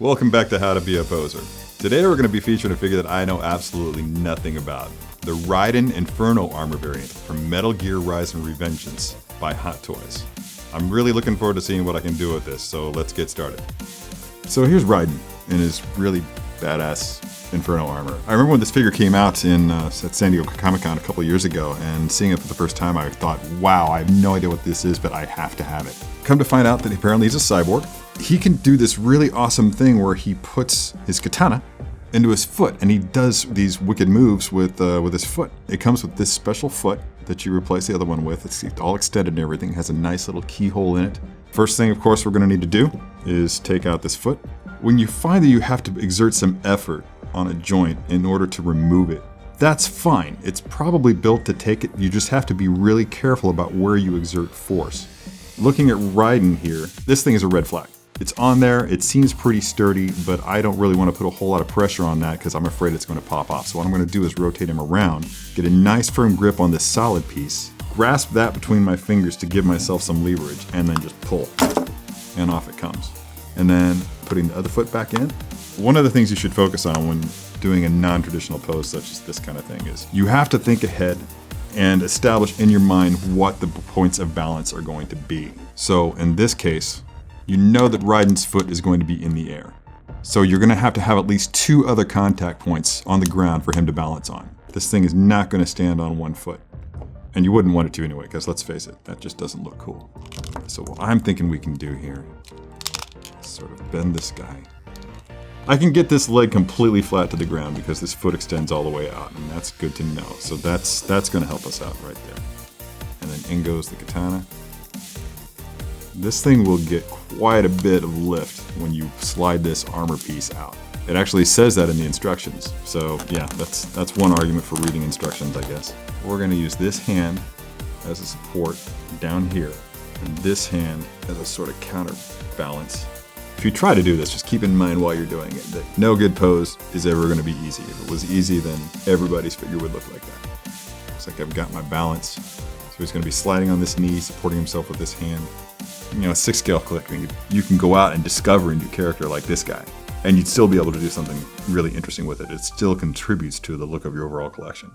Welcome back to How to Be a Poser. Today we're going to be featuring a figure that I know absolutely nothing about. The Raiden Inferno Armor variant from Metal Gear Rise and Revengeance by Hot Toys. I'm really looking forward to seeing what I can do with this, so let's get started. So here's Raiden in his really badass Inferno Armor. I remember when this figure came out at San Diego Comic-Con a couple of years ago, and seeing it for the first time I thought, wow, I have no idea what this is, but I have to have it. Come to find out that apparently he's a cyborg. He can do this really awesome thing where he puts his katana into his foot, and he does these wicked moves with his foot. It comes with this special foot that you replace the other one with. It's all extended and everything. It has a nice little keyhole in it. First thing, of course, we're going to need to do is take out this foot. When you find that you have to exert some effort on a joint in order to remove it, that's fine. It's probably built to take it. You just have to be really careful about where you exert force. Looking at Raiden here, this thing is a red flag. It's on there, it seems pretty sturdy, but I don't really want to put a whole lot of pressure on that because I'm afraid it's going to pop off. So what I'm going to do is rotate him around, get a nice firm grip on this solid piece, grasp that between my fingers to give myself some leverage, and then just pull, and off it comes. And then putting the other foot back in. One of the things you should focus on when doing a non-traditional pose such as this kind of thing is you have to think ahead and establish in your mind what the points of balance are going to be. So in this case, you know that Raiden's foot is going to be in the air. So you're going to have at least two other contact points on the ground for him to balance on. This thing is not going to stand on one foot. And you wouldn't want it to anyway, because let's face it, that just doesn't look cool. So what I'm thinking we can do here is sort of bend this guy. I can get this leg completely flat to the ground because this foot extends all the way out, and that's good to know. So that's going to help us out right there. And then in goes the katana. This thing will get quite a bit of lift when you slide this armor piece out. It actually says that in the instructions. So yeah, that's one argument for reading instructions, I guess. We're going to use this hand as a support down here, and this hand as a sort of counterbalance. If you try to do this, just keep in mind while you're doing it that no good pose is ever going to be easy. If it was easy, then everybody's figure would look like that. Looks like I've got my balance. So he's going to be sliding on this knee, supporting himself with this hand. You know, 6-scale collecting, you can go out and discover a new character like this guy, and you'd still be able to do something really interesting with it. It still contributes to the look of your overall collection.